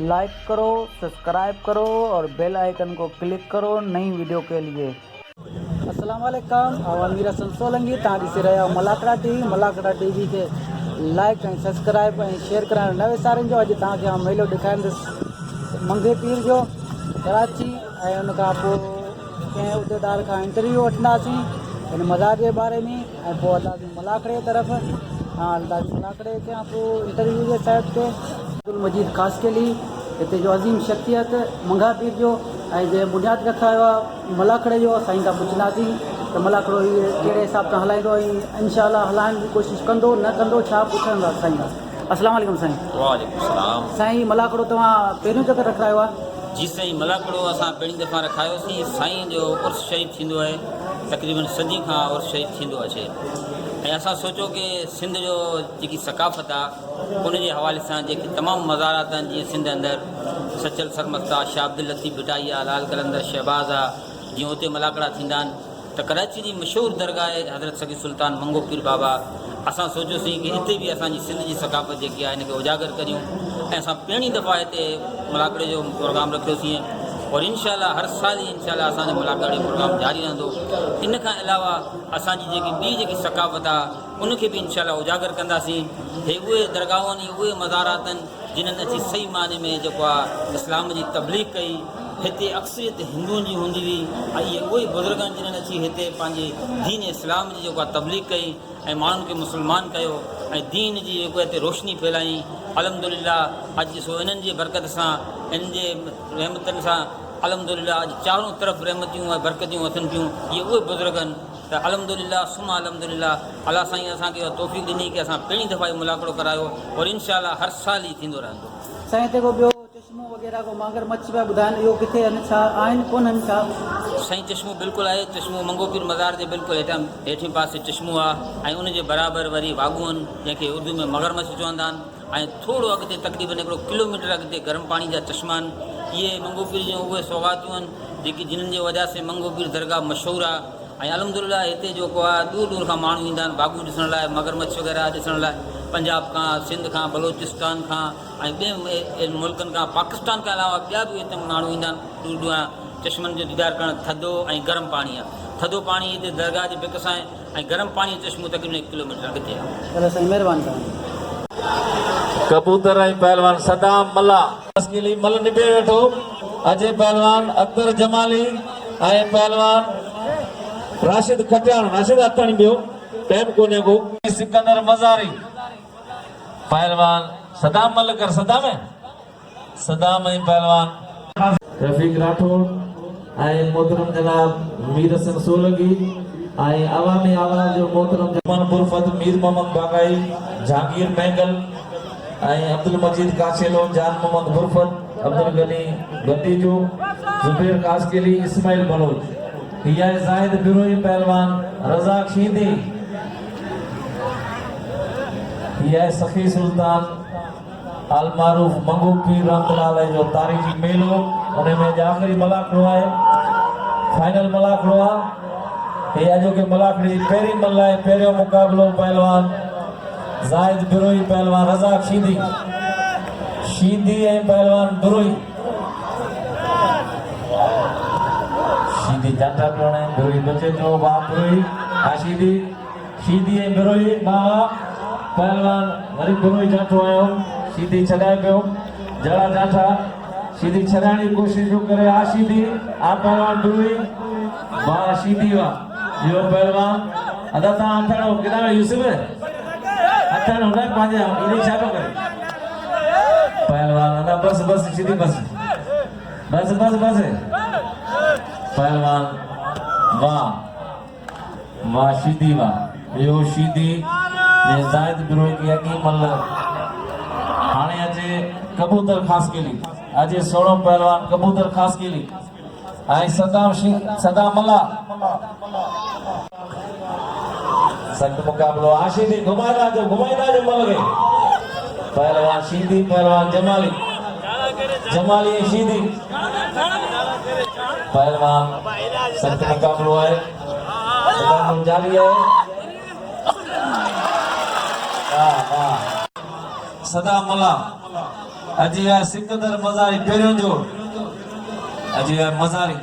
Like करो, subscribe करो और बेल आइकन को क्लिक करो नई वीडियो के लिए। अस्सलाम वालेकुम, मीर हसन सोलंकी तव्हां ॾिसी रहिया मलाकड़ा टीवी के लाइक ऐं सब्सक्राइब ऐं शेयर कराइण नवे सारनि जो। अॼु तव्हांखे आउं मेलो ॾेखारींदुसि मंगे पीर जो कराची, ऐं उन खां पोइ कंहिं उहिदेदार खां इंटरव्यू वठंदासीं हिन मज़ार जे बारे में, ऐं पोइ हलंदासीं मलाकड़े तरफ़। हलंदासीं मलाकड़े खां पोइ इंटरव्यू जे साइड ते अब्दुल मजीद कासकेली हिते जो अज़ीम शख्सियत मंगा पीर जो, ऐं जंहिं बुनियादु रखायो आहे मलाकड़े जो, साईं खां पुछंदासीं त मलाकड़ो इहे कहिड़े हिसाब सां हलाईंदो ऐं इंशाअल्लाह हलाइण जी कोशिशि कंदो न कंदो, छा पुछंदा साईं खां। अस्सलाम वालेकुम साईं। वालेकुम सलाम। साईं मलाकड़ो तव्हां पहिरियों चकर रखायो आहे? जी साईं, मलाकड़ो असां पहिरीं दफ़ा रखायोसीं। साईं जो उर्स शहीद थींदो आहे, तक़रीबन सदी खां उर्स शहीद थींदो अचे, ऐं असां सोचो कि सिंध जो जेकी सकाफ़त आहे उन जे हवाले सां जेके तमामु मज़ारात आहिनि, जीअं सिंध अंदरि सचल सरमस्त आहे, शाह अब्दुल लतीफ़ भिटाई आहे, लाल कलंदर शहबाज़ आहे, जीअं उते मलाकड़ा थींदा आहिनि। त कराची जी मशहूरु दरगाह आहे हज़रत सगी सुल्तान मंगो पीर बाबा। असां सोचियोसीं कि हिते बि असांजी सिंध जी सकाफ़त जेकी आहे हिनखे उजागर करियूं, ऐं असां पहिरीं दफ़ा हिते मलाकड़े जो प्रोग्राम रखियोसीं, और इंशाअल्लाह हर साल ई इंशाअल्लाह असांजो मलाकड़े जो प्रोग्राम जारी रहंदो। इन खां अलावा असांजी जेकी सकाफ़त आहे उनखे बि इंशाअल्लाह उजागर कंदासीं। हे उहे दरगाहूं आहिनि, उहे मज़ारात आहिनि जिन्हनि अची सही माने में जेको आहे इस्लाम जी तबलीग कई। हिते अक्सरियत हिंदुअनि जी हूंदी हुई, ऐं इहे उहे बुज़ुर्ग आहिनि जिन्हनि अची हिते पंहिंजे दीन इस्लाम जी जेको आहे तबलीग कई ऐं माण्हुनि खे मुस्लमान कयो ऐं दीन जी जेको हिते रोशनी फैलाई। अल्हम्दुलिल्लाह अॼु ॾिसो इन्हनि जे बरकत सां, इन्हनि जे रहमतनि सां अल्हम्दुलिल्लाह अॼु चारों तरफ़ रहमतियूं ऐं बरकतियूं अचनि पियूं। इहे उहे बुज़ुर्ग आहिनि। त अल्हम्दुलिल्लाह सुमा अल्हम्दुलिल्लाह, अल्लाह साईं असांखे तौफ़ीक़ ॾिनी कि असां पहिरीं दफ़ा इहो मुलाक़ड़ो करायो, और इंशाअल्लाह हर साल ई थींदो रहंदो। साईं हिते को ॿियो चश्मो वग़ैरह को मांगर मच्छी पिया ॿुधाइनि, इहो किथे आहिनि, छा आहिनि कोन आहिनि छा? साईं चश्मो बिल्कुलु आहे। चश्मो मंगो पीर मज़ार जे बिल्कुलु हेठियों पासे चश्मो आहे, ऐं उनजे बराबरि वरी वाॻू आहिनि जंहिंखे उर्दू में मगरमच्छ चवंदा आहिनि, ऐं थोरो अॻिते तक़रीबन हिकिड़ो किलोमीटर अॻिते गरम पाणी जा चश्मा आहिनि। इहे मंगो पीर जूं उहे सौगातियूं आहिनि जेकी जिन्हनि जे वजह से मंगो पीर दरगाह मशहूरु आहे। ऐं अल्हम्दुलिल्लाह हिते जेको आहे दूर दूर खां माण्हू ईंदा आहिनि वाॻू ॾिसण लाइ, मगरमच्छ वग़ैरह ॾिसण लाइ, पंजाब खां, सिंध खां, बलोचिस्तान खां ऐं ॿियनि मुल्कनि खां, पाकिस्तान खां अलावा ॿिया बि हिते माण्हू ईंदा आहिनि दूर दूर। चश्मनि जो दीदार करणु थधो ऐं गरम पाणी आहे। थधो पाणी हिते दरगाह जे बिक सां आहे, ऐं गरम पाणी जो चश्मो तक़रीबन 1 किलोमीटर अॻिते आहे। साईं महिरबानी तव्हां। कबूतर ऐं पहलवान सदाम मल्ला कासकेली मल निबे वेठो, अजय पहलवान, अख्तर जमाली ऐं पहलवान राशिद खटियाण, राशिद हथाणी ॿियो टाइम कोन्हे को, सिकंदर मज़ारी, पहलवान सदाम मलकर सदाम ऐं पहलवान रफीक राठौड़ ऐं मोहतरम जनाब मीर हसन सोलंकी ऐं अवामी आवाज़ जो मोहतरम जमान बुरफत मीर मोहम्मद बागाई, जहांगीर महंगल ऐं अब्दुल मजीद कासेलो, जान मोहम्मद बुरफत, अब्दुल गनी गद्दीजो, जुबैर कासकेली, इस्माइल बलोच, हिया जाहिद बिरोई पहलवान, रज़ाक शीदी, हिया सखी सुल्तान अल मारूफ मंगो पीर रहमतुल्लाह जो तारीखी मेलो, उनमें आखिरी मलाकड़ो आहे, फाइनल मलाकड़ो आहे। हे अॼो के मलाकड़ी जी पहिरीं मल आहे। पहिरियों मुक़ाबिलो पहलवान जाहिद बिरोई, पहलवान रज़ाक शीदी ऐं पहलवान बिरोई। शीदी जाटा कोण है, बिरोई बचे जो बाप बिरोई, शीदी ऐं बिरोई बाबा पहलवान वरी बिरोई जाटो आयो, शीदी छॾाए पियो, जड़ा जाठा शीदी छॾाइण जी कोशिशि पियो करे। शीदी आ पहलवान बिरोई बा शीदी वा इहो पहलवान अदा तव्हां हथणो केॾा यूसुफ हथणो न पंहिंजे इने छा पियो करे पहलवान अदा बस शीदी बस पहलवान वाह शीदी वाह इहो शीदी जे जाहिद बिरोई की अॻी मल। हाणे अचे कबूतर खासकेली, अजे 16 पहलवान कबूतर खासकेली ऐं सदाम मल्ला। सख्त मुकाबलो आशीदी घुमाइदा जो मल गए, पहलवान शीदी, पहलवान जमाली शीदी, पहलवान सख्त मुकाबलो है, जारी है। सदाम मल्ला अजी आहे सिकंदर मज़ारी पहिरियों जोड़ अजी आहे मज़ारी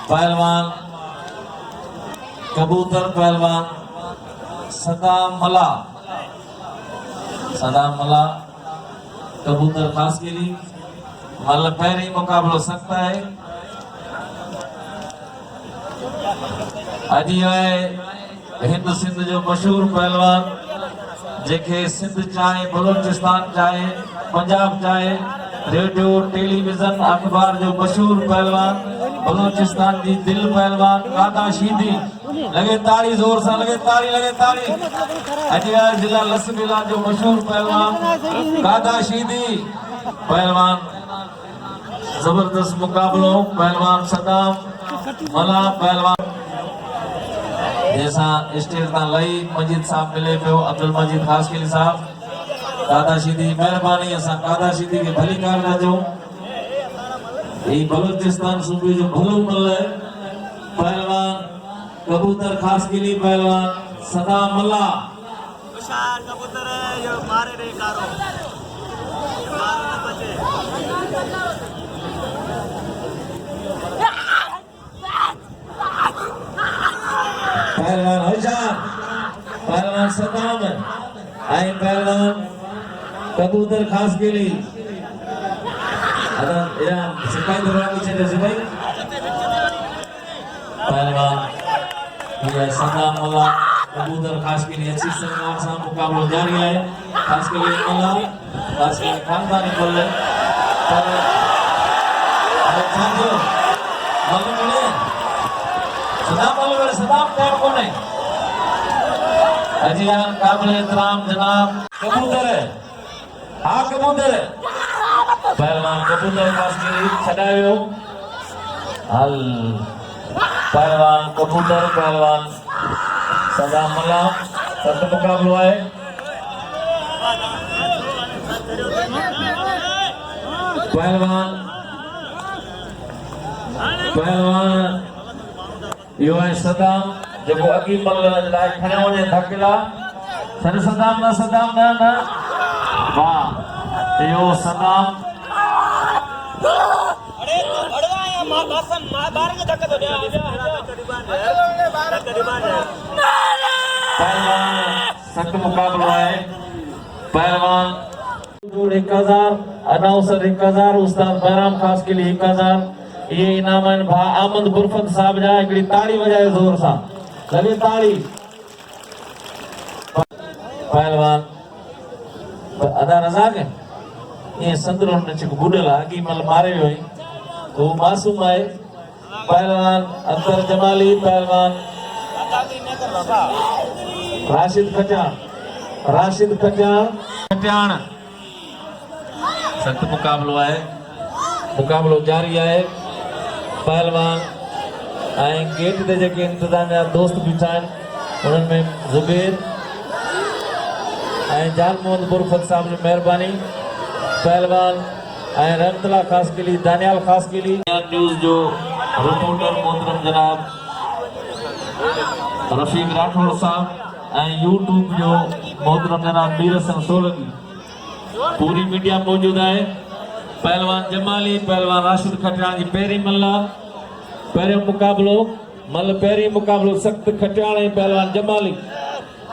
पहलवान कबूतर पहलवान सदाम मला कबूतर खास के लिए मतलब पहले मुकाबला सकता है अजी है हिंद सिंध जो मशहूर पहलवान जेके सिंध चाहे बलोचिस्तान चाहे पंजाब चाहे रेडियो टेलीविजन अखबार जो मशहूर पहलवान बलोचिस्तान की दिल पहलवान कादा शीदी लगे ताड़ी जोर से लगे ताड़ी अजिया जिला लसबिला जो मशहूर पहलवान कादा शीदी पहलवान जबरदस्त मुकाबलो पहलवान सदाम मला पहलवान जैसा स्टेज ना लई मजीद साहब मिले पे अब्दुल मजीद खास के लिए साहब कादा शीदी मेहरबानी असा कादा शीदी के भली कार ना जो ये बलूचिस्तान सूबे जो भलो मल है पहलवान कबूतर खास के लिए पहलवान सदाम मल्ला विशाल कबूतर है ये मारे रे कारो मारे न बचे पहलवान होशार पहलवान सदाम आई पहलवान कबूतर खास के लिए अदा या सिपाही दरबार की चले सिपाही पहलवान ये सदाम मला कबूतर खास के लिए अच्छी संगार सा मुकाबला जारी है खास के लिए मला खास के लिए खानदानी बोल रहे साथियों मालूम है सदाम टाइम कौन है अजियान काबिल एहतराम जनाब कबूतर है हाँ कबूतर है पहलवान कबूतर खास के लिए छड़ायो हल पहलवान कबूतर पहलवान सदाम मला सत मुकाबलो है पहलवान यो है सदाम जो अगी मल लाइ खणे वने धकेला सर सदाम ना वाह यो सदाम अरे तू भड़वा या मां बासन मां बारंग धक्का तो पहलवान सख्त मुकाबला है पहलवान 1000 अनाउंसर 1000 उस्ताद बैराम खास के लिए 1000 ये इनाम है भा आमद बुरफत साहब जा एकड़ी ताड़ी बजाए जोर सा लगे ताड़ी पहलवान अदा रजाक है ये संदरों ने चिक बुडला की मल मारे हुई वो मासूम है पहलवान अख्तर जमाली पहलवान राशिद खटियान सख्त मुकाबलो है मुकाबलो जारी है पहलवान ऐं गेट ते जेके इंतजामिया दोस्त बीठा आहिनि उन्हनि में ज़ुबैर ऐं जान मोहम्मद बुरफत साहब जी मेहरबानी पहलवान ऐं रहमतुल्लाह खास के लिए दानियाल खास के लिए न्यूज़ जो रिपोर्टर मोहतरम जनाब रफीक राठौड़ साहब ऐं यूट्यूब जो मोहतरम जनाब मीर हसन सोलंकी पूरी मीडिया मौजूद है पहलवान जमाली पहलवान राशिद खटियान जी पहिरीं मल्ला पहिरियों मुकाबलो पहिरीं मुकाबलो सख्त खटियान ऐं पहलवान जमाली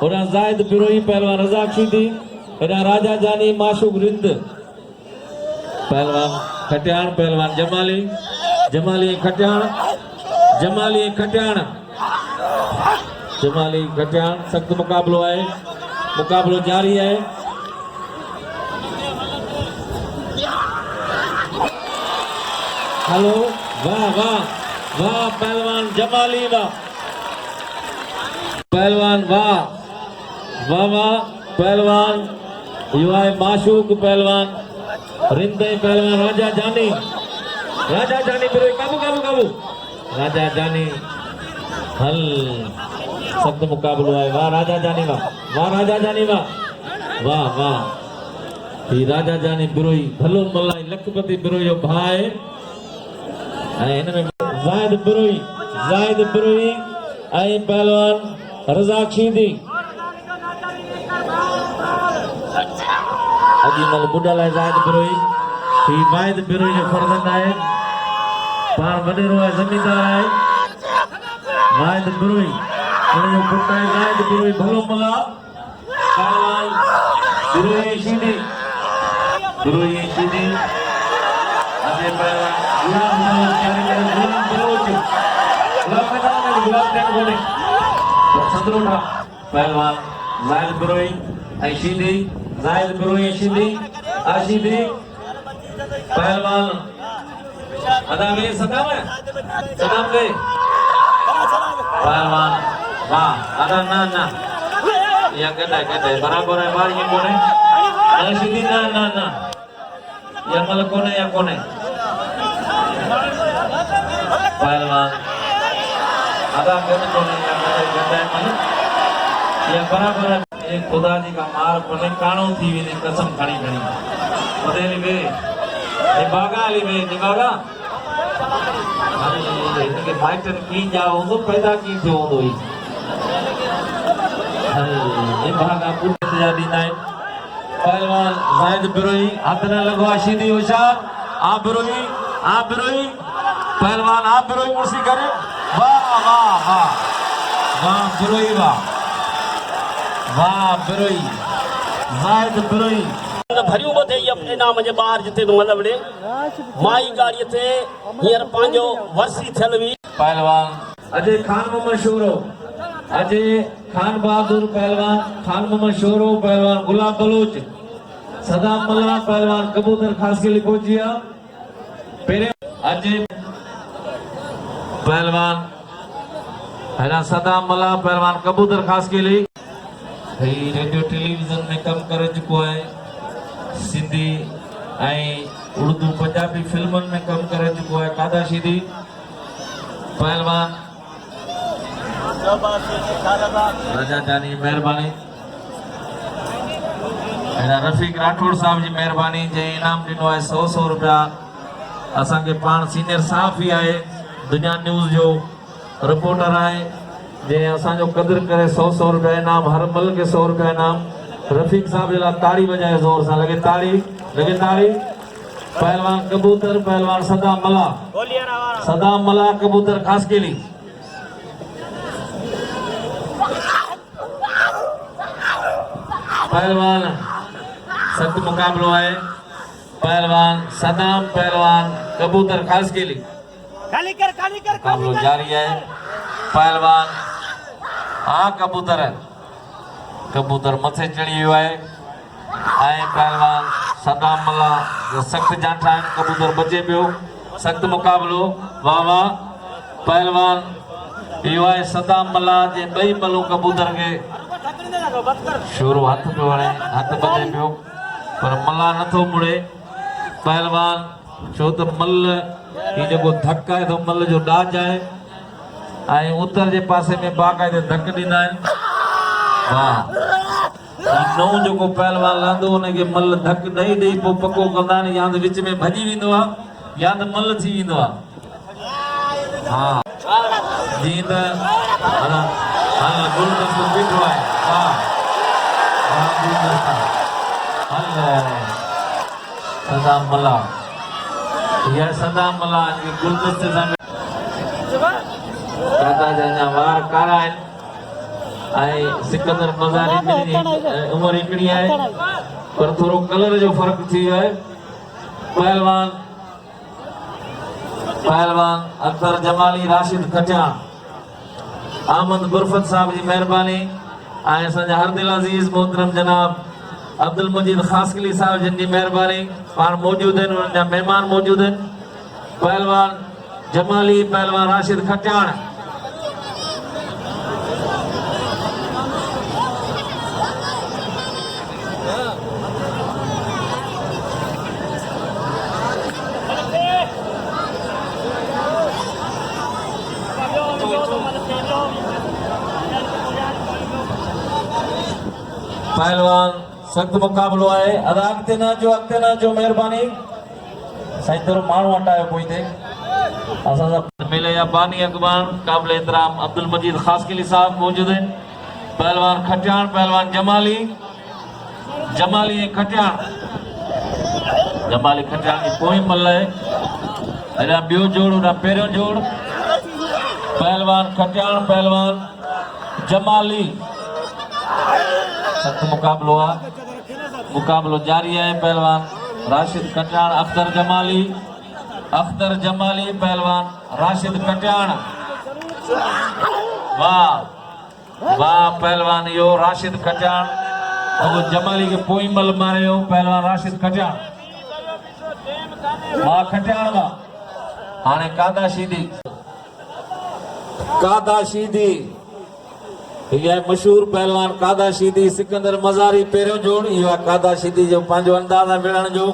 होॾां ज़ाहिद बिरोही पहलवान रज़ाक शीदी हेॾां राजा जानी माशूक रिंद पहलवान खटियान पहलवान जमाली खटियान सख्त मुकाबलो है मुकाबलो जारी है हेलो वाह वाह वाह पहलवान जमाली वाह पहलवान वाह वाह वाह पहलवान युवा माशूक पहलवान रिंदे पहलवान राजा जानी बिरोई काबू राजा जानी हल सख्त मुकाबलो है वाह राजा जानी वाह वाह ये राजा जानी बिरोई भलो मलाई लखपति बिरोई जो भाई ज़ाहिद बिरोई ऐं पहलवान रज़ाक शीदी अजीमल बुडल है जायद बिरोई ही वायद बिरोई जो फर्जंद है पार वडेरो है जमींदार है वायद बिरोई उन्हें पुट है जायद बिरोई भलो मला पहलवान बिरोई शीदी अजय पहलवान गुलाम बलोच गुलाम मैदान में गुलाम टेन बोले संतरोटा पहलवान जायद बिरोई ऐशीदी जायद बिरोई ऐशीदी आशीदी पहलवान अदा में सदाम के पहलवान वाह अदा ना या गड्ढा बराबर है बार ये बोले आशीदी ना या मल कोने या कोने पहलवान अदा कोने या गड्ढा मल या बराबर है खुदा जी का मार कोने काणो थी वे कसम खड़ी मदेली वे निभागा अरे इनके फाइटर की जाओ तो पैदा की थे हो ही अरे निभागा पुट जा दी नाइ पहलवान जायद बिरोई हाथ न लगो आशीदी होशियार आ बिरोई पहलवान आ बिरोई मुर्सी करे वाह बिरोई वाह बिरोई जायद बिरोई भरियो बधे अपने नाम जे बाहर जिते तो मतलब रे माई गाड़ी थे हियर पांजो वर्सी थल भी पहलवान अजय खान मोहम्मद शोरो अजय खान बहादुर पहलवान खान मोहम्मद शोरो पहलवान गुलाम बलोच सदाम मल्ला पहलवान कबूतर खास के लिए पहुंचिया पहले अजय पहलवान है सदाम मल्ला पहलवान कबूतर खास के लिए रेडियो टेलीविजन में कम कर चुको है सिंधी उर्दू पंजाबी फिल्मन में कम कर चुको है कादा शीदी पहलवान राजा जानी मेहरबानी रफीक राठौड़ साहब जी मेहरबानी जे इनाम दिनो है 100 रुपया असा के पान सीनियर साहब ही आए दुनिया न्यूज़ जो रिपोर्टर आए जे असा जो कदर करे 100 रुपया इनाम हर मल के 100 रुपया इनाम रफीक साहब जला ताड़ी बजाए जोर से लगे ताड़ी पहलवान कबूतर पहलवान सदाम मला कबूतर खास के लिए पहलवान सख्त मुकाबलो है पहलवान सदाम पहलवान कबूतर खास के लिए मुकाबलो जारी है पहलवान कबूतर मथे चढ़ी हुआ है पहलवान सदाम मला जो सख्त जांठा है कबूतर बचे पियो सख्त मुकाबलो वाह पहलवान यो है सदाम मला जे बई मलो कबूतर के शोरो हाथ पे वणे हाथ बचे पियो पर मला नथो मुड़े पहलवान छो तो मल ये जो धक है तो मल जो डाज है उत्तर जे पासे में बाकायदे धक दींदा आहिनि वाह नौ जो को पहलवान लांदो ने के मल धक दई दई पो पको कंदा ने या विच में भजी विंदो आ या त मल थी विंदो आ हां जी त हला गुलदस्त बिठो है वाह गुलदस्त हल सदाम मला ये सदाम मला के गुलदस्त संग काता जना वार कारा सिकंदर मजारी उम्र हिकड़ी है पर थोड़ो कलर जो फर्क थी है पहलवान अख्तर जमाली राशिद खटियाण आमद गुरफत साहब जी मेहरबानी असांजा हर दिल अजीज मोहतरम जनाब अब्दुल मजीद खासकली साहब जिन जी मेहरबानी पाण मौजूद हैं उनजा मेहमान मौजूद हैं पहलवान जमाली पहलवान राशिद खटियाण पहलवान सख्त मुकाबलो है अदा अगते ना जो मेहरबानी साईं थोरो माण्हू हटायो पोइ ते असां मेले जा बानी अॻवान काबिल एहतराम अब्दुल मजीद खासकिली साहब मौजूद हैं पहलवान खटियाण पहलवान जमाली खटियाण जमाली खटियाण जी पोइ मल आहे अञा ॿियो जोड़ उन पहिरियों जोड़ पहलवान खटियाण पहलवान जमाली सख्त मुकाबलो आहे मुकाबलो जारी है पहलवान राशिद खटियाण अख्तर जमाली पहलवान राशिद खटियाण वाह वाह पहलवान यो राशिद खटियाण अब जमाली के पोई मल मारे हो पहलवान राशिद खटियाण वाह खटियाण वाह हाणे कादा शीदी ये मशहूर पहलवान कादा शीदी सिकंदर मज़ारी पहिरियों जोड़ इहो आहे कादा शीदी जो पंहिंजो अंदाज़ आहे विढ़ण जो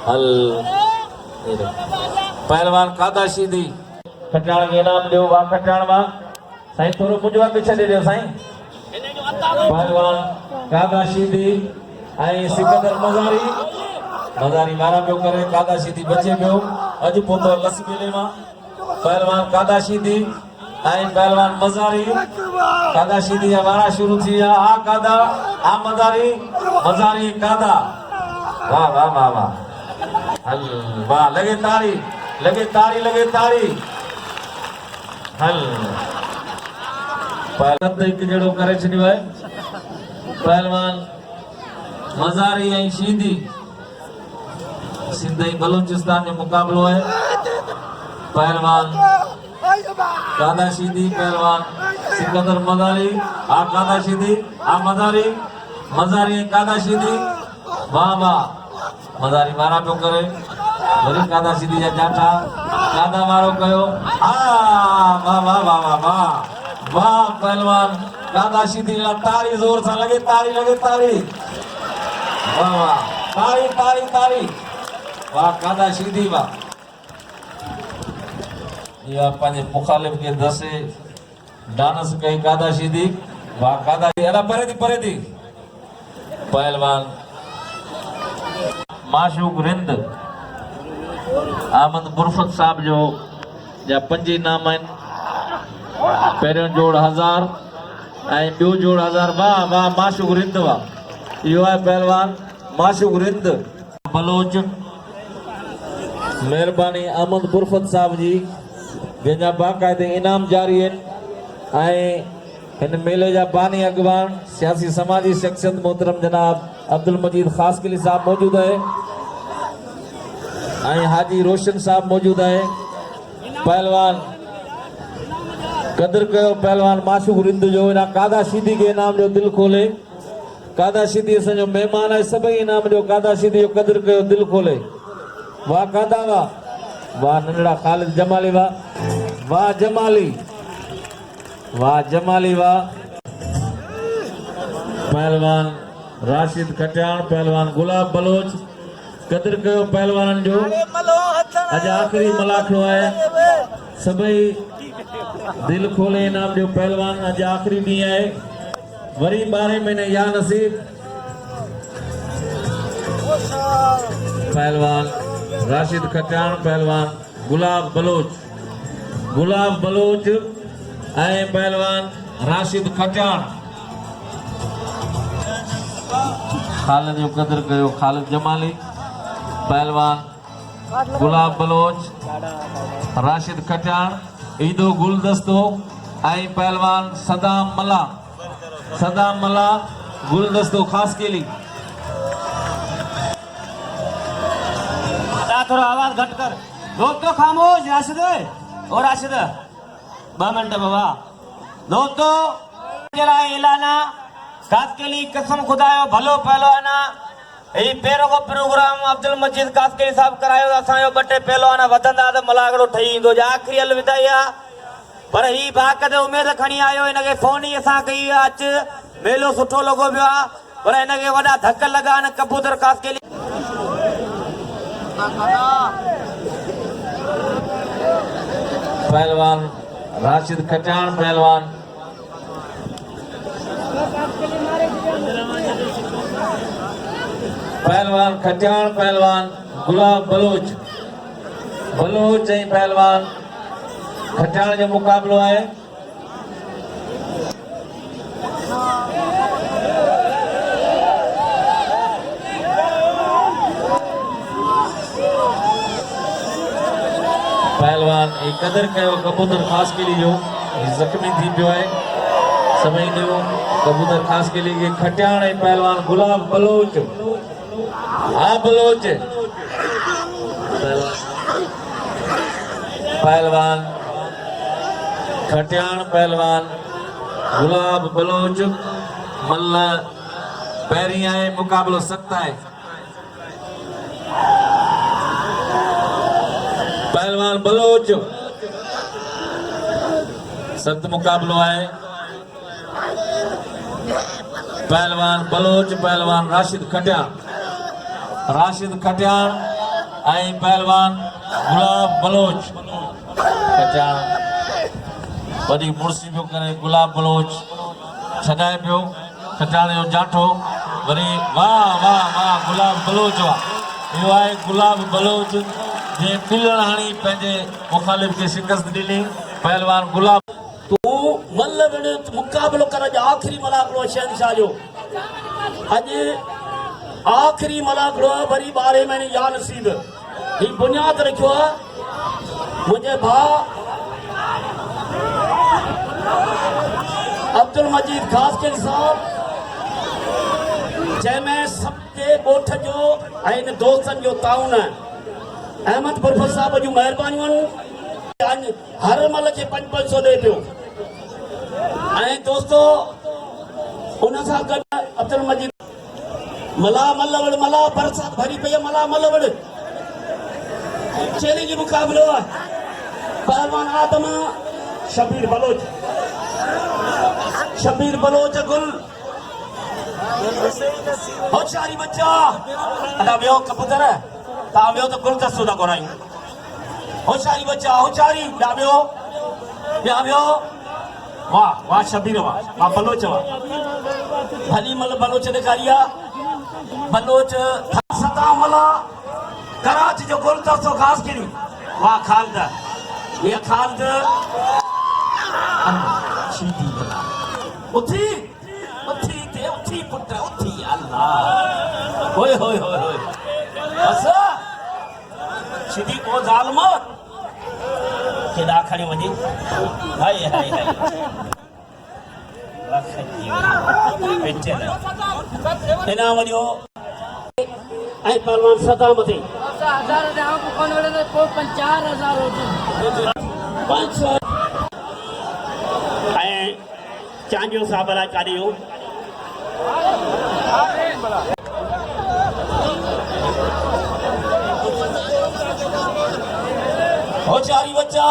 हल पहलवान कादा शीदी खटियाण खे इनाम ॾियो वाह खटियाण वाह साईं थोरो मुंहिंजो अॻु छॾे ॾियो साईं पहलवान कादा शीदी ऐं सिकंदर मज़ारी मारा पियो करे कादा शीदी बचे पियो अॼु पहुतो लस मेले मां पहलवान कादा शीदी ऐं पहलवान मज़ारी कादा शीदी जा वारा शुरू थी विया आ कादा आ मज़ारी कादा वाह वाह वाह वाह हल वाह लगे ताड़ी हल पहलवान एक जड़ो करे छॾियो आहे पहलवान मज़ारी ऐं शीदी सिंध ऐं बलूचिस्तान जो मुकाबलो है पहलवान कादा शीदी पहलवान सिकंदर मज़ारी आ कादा शीदी आ मज़ारी कादा शीदी वाह वाह मज़ारी मारा पियो करे वरी कादा शीदी जा जाठा कादा मारो कयो आ वाह वाह वाह वाह वाह वाह पहलवान कादा शीदी ला ताड़ी जोर से लगे ताड़ी वाह वाह ताड़ी वाह कादा शीदी वाह या पंहिंजे मुखालिफ के दसे डांस कई कादा शीदी वाह कादा अला परे थी पहलवान माशूक रिंद अहमद बुरफत साहब जो जा 5 इनाम आहिनि पहिरियों जोड़ 1000 ऐं ॿियो जोड़ 1000 वाह वाह माशूक रिंद वाह इहो आहे पहलवान माशूक रिंद बलोच मेहरबानी अहमद बुरफत साहब जी जंहिंजा बाक़ाइदे इनाम जारी आहिनि ऐं हिन मेले जा बानी अॻवान सियासी समाजी शख्सियत मोहतरम जनाब अब्दुल मजीद खासकिली साहब मौजूद है ऐं हाजी रोशन साहब मौजूद है पहलवान कदर कयो पहलवान माशूक रिंद जो इन कादा शीदी के इनाम जो दिल खोले कादा शीदी असांजो महिमान है सभई इनाम जो कादा शीदी जो कदर कयो दिल खोले वाह कादा वाह नंढड़ा खालिद जमाली वाह जमाली वाह पहलवान राशिद खटियाण पहलवान गुलाब बलोच कदर कयो पहलवान जो अज आखिरी मलाखड़ो है सभई दिल खोले इनाम जो पहलवान अज आखिरी ॾींहुं है वरी 12 महीने या नसीब पहलवान राशिद खटियाण पहलवान गुलाब बलोच ऐं पहलवान राशिद खटियाण खालिद जो कदर कयो खालिद जमाली पहलवान गुलाब बलोच राशिद खटियाण ईदो गुलदस्तो ऐं पहलवान सदाम मला गुलदस्तो खास केली थोड़ा आवाज घट कर दोस्तों खामोश राशिद ओ राशिद 2 मिनट बाबा दोस्तों जरा ऐलाना खास के लिए कसम खुदायो भलो पहलवाना ई पेरो को प्रोग्राम अब्दुल मजीद कासकेली साहब करायो असायो बटे पहलवाना वधंदा त मलागड़ो ठही इंदो जा आखिरी अलविदाया पर ही बाक़द उम्मीद खणी आयो इनके फोन ही असा कई अच मेलो सुठो लगो पियो आ पर इनके वडा धक लगा न कबूतर कासकेली पहलवान राशिद खटियाण पहलवान खटियाण पहलवान गुलाब बलोच ऐं पहलवान खटियाण जो मुकाबलो है पहलवान एक कदर कयो कबूतर खास के लिए जो जख्मी थी पियो है समय दियो कबूतर खास के लिए खटियाण ऐं पहलवान गुलाब बलोच हाँ बलोच पहलवान खटियाण पहलवान गुलाब बलोच मल्ल पैरी आए मुकाबलो सख्त है पहलवान बलोच सख्त मुकाबलो है पहलवान बलोच पहलवान राशिद खटियाण ऐं पहलवान गुलाब बलोच खटियाण वरी मुड़सी पियो करे गुलाब बलोच छॾाए पियो खटियाण जो जाठो वरी वाह वाह वाह गुलाब बलोच वाह इहो आहे गुलाब बलोच जे पिलण हाणी पंहिंजे मुखालिफ़ खे शिकस्त ॾिनी पहलवान गुलाब तू मल्ल विड़ मुकाबलो करण जो आखिरी मलाकड़ो शहनशाह जो अॼु आखिरी मलाकड़ो वरी 12 महीने या नसीब ही बुनियाद रखियो आहे मुंहिंजे भाउ अब्दुल मजीद खासकेल साहब जंहिंमें सभु ॻोठ जो ऐं इन दोस्तनि जो ताउन अहमद प्रोफेसर साहब जूं महिरबानियूं आहिनि हर मल खे 500 ॾे पियो ऐं दोस्तो उन सां गॾु अब्दुल मजीद मला मल्लवड़ मला बरसात भरी पई आहे मला मल्लवड़ चैलेंज मुकाबलो आहे पहलवान आदम शबीर बलोच गुल होशियारी बच्चा अदा वियो कबूतर ता वियो तो गुल दसो दा कोराई होशियारी बच्चा होशियारी ॿिया वियो वाह वाह शबीर वाह बलोच वाह भली मल बलोच ॾेखारी आहे बलोच सता मला कराची जो गुल दसो ख़ासि करी वाह खालिद ये खालिद उठी उठी ते उठी पुत्र उठी अल्लाह होय होय होय होय बस सीधी को जालम केॾा खणी वञी हाय हाय हाय इनाम वञो ऐं पहलवान सदा मथे 1000 ॾियां कोन वड़े को 4000 हुजे 500 ऐं चांदियो साहब लाइ कारियो होशियारी बच्चा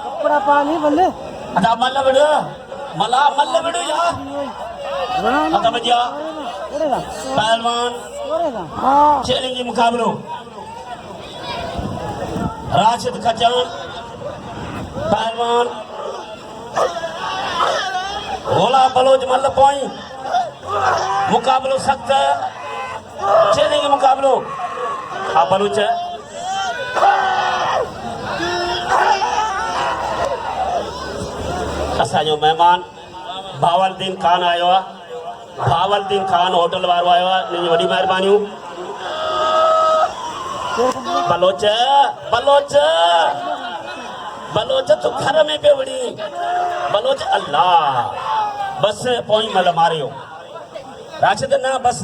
कपड़ा पाली बल्ले अदा मल्ल विड़ मला मल्ल विड़ यार अदा बजा पहलवान चैलेंज मुकाबलो राशिद खटियाण पहलवान गोला बलोच मल्ल पोई मुकाबलो सख्त चैलेंज मुकाबलो हा बलोच असांजो महिमान भावलदीन खान आयो आहे भावलदीन खान होटल वारो आयो आहे इन्हनि जी वॾी महिरबानियूं बलोच बलोच बलोच तूं घर में पियो विड़ी बलोच अल्लाह बस पोइ मल मारियो राशिद न बस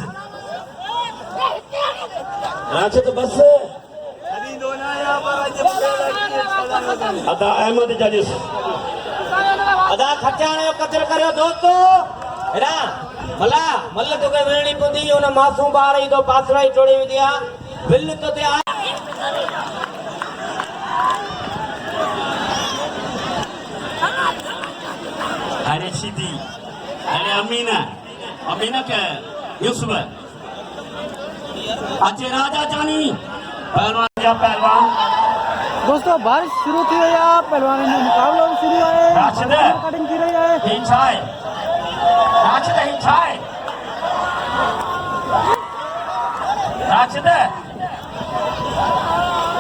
राशिद बस अदा अहमद जजिस अदा खटियाण जो कतल करियो दोस्तो हेरा मला मल तोखे विरणी पवंदी उन मासूम ॿार ई तो पासरा ई टोड़े विधी आहे बिल तो ते अरे सीधी अरे अमीना के यूसुफ अचे राजा जानी पहलवान दोस्तों बारिश शुरू थी वई आहे पहलवान जो मुकाबलो भी शुरू है राशिद कटिंग थी रही है ही छाए राशिद ही छाए राशिद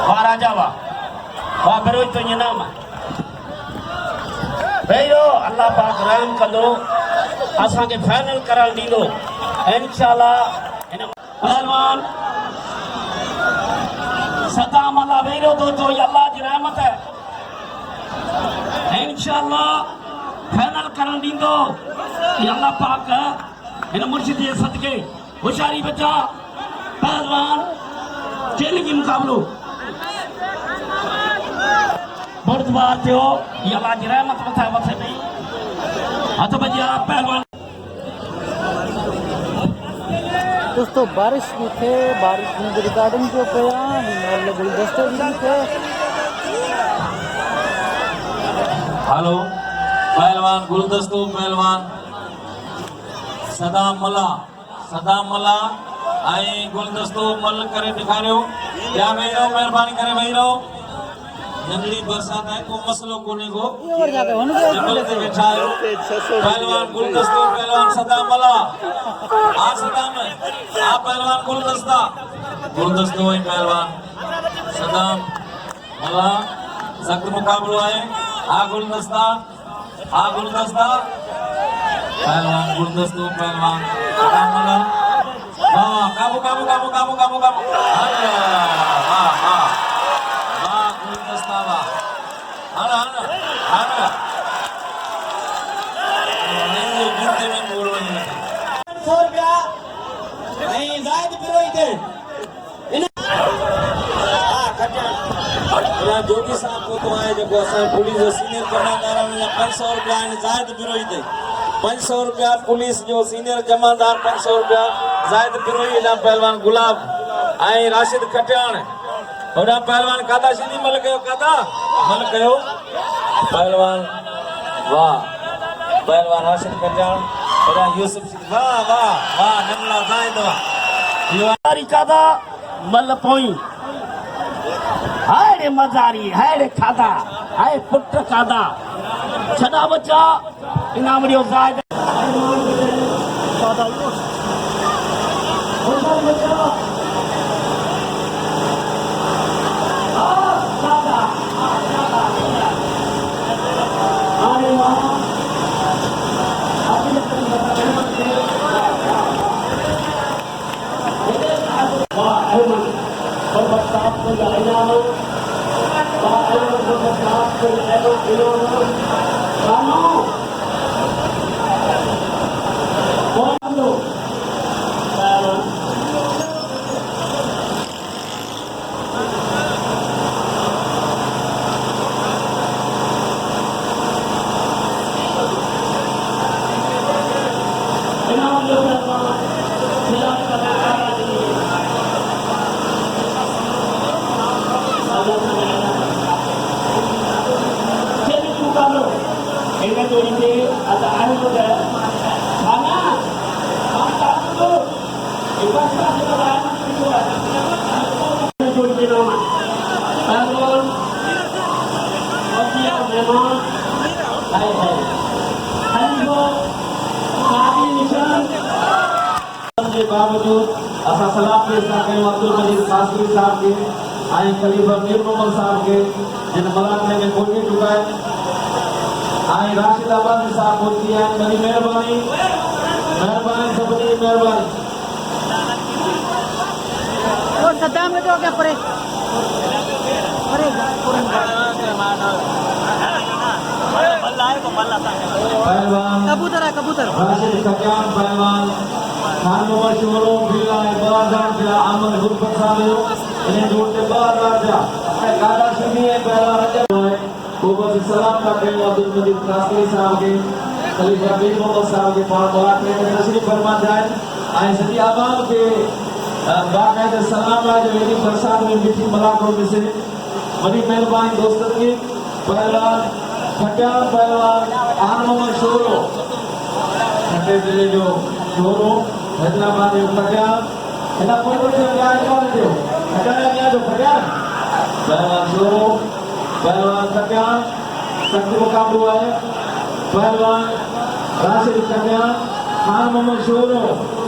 वाह राजा वाह बिरोज तो ये नाम भैया अल्लाह पाक रहम कंदो असां के फाइनल करण दींदो इंशाल्लाह पहलवान सदा मला वेरो तो अल्लाह जी रहमत है इंशाअल्लाह फाइनल करण दींदो ये अल्लाह पाक इन मुर्शिद जे सदके होशियारी बचा पहलवान चैलेंज मुकाबलो बर्दबार थियो ये अल्लाह जी रहमत मथा मथे नहीं हथ बजिया पहलवान। दोस्तों बारिश भी थे, बारिश में रिकॉर्डिंग जो कया गुलदस्ते भी थे। हेलो पहलवान गुलदस्तो पहलवान सदाम मला आई गुलदस्तो मल करे दिखारियो या भाई रहो मेहरबानी करे भाई रहो जंगली बरसात है को मसलो कोने को और जाके होने के जंगल के बैठा है पहलवान गुलदस्तो पहलवान सदाम मला आ सदाम आ पहलवान गुलदस्तो है पहलवान सदाम मला सख्त मुकाबलो है आ गुलदस्ता पहलवान गुलदस्तो पहलवान सदाम मला वाह काबू अरे वाह गुलदस्ता वाह आना नहीं गिनती में बोल रही है 100 रुपया नहीं जायद बिरोई दे या जोगी साहब को तो आए जब असां पुलिस जो सीनियर जमादार में 500 रुपया इन जायद बिरोई दे 500 रुपया पुलिस जो सीनियर जमादार 500 रुपया जायद बिरोई ना पहलवान गुलाब आई राशिद कटियाण ओडा पहलवान कादा सीधी मल कयो पहलवान वाह पहलवान राशिद कटियाण ओडा यूसुफ वाह नमला जायद वाह तारी कादा मल पोई हाय रे मजारी हाय रे खादा हाय पुट कादा छदा बच्चा इनाम रियो जायद के बावजूद असा सलाम पेश करें अब्दुल मजीद कासमी साहब के आई खलीफा मीर मोहम्मद साहब के जिन मलाकने में कोटी चुकाए आई राशिद आबादी साहब होती है बड़ी मेहरबानी सबनी मेहरबानी और सद्दाम में तो क्या पड़े पहलवान कबूतर राशिद कटियाण पहलवान खान मोहम्मद शोरो बिल्ला बाजार जा अमन गुरबत साहब इन्हें जोड़ते बाजार जा कादा सीधी है पहलवान रजब है खूब सलाम करते हैं अब्दुल मजीद कासमी साहब के खलीफा मीर मोहम्मद साहब के पास मुलाकात में तशरीफ फरमा जाए आए सभी आवाम के बाकायदा सलाम आज मेरी बरसात में मीठी मुलाकातों में से बड़ी मेहरबानी दोस्तों की पहलवान खटियाण पहलवान आन मोहम्मद शोरो खटे जिले जो शोरो हैदराबाद में खटियाण इना कोई न्याय कौन दो खटियाण जो खटियाण पहलवान शोरो पहलवान खटियाण सख्त मुकाबलो है पहलवान राशिद कटियाण खान मोहम्मद शोरो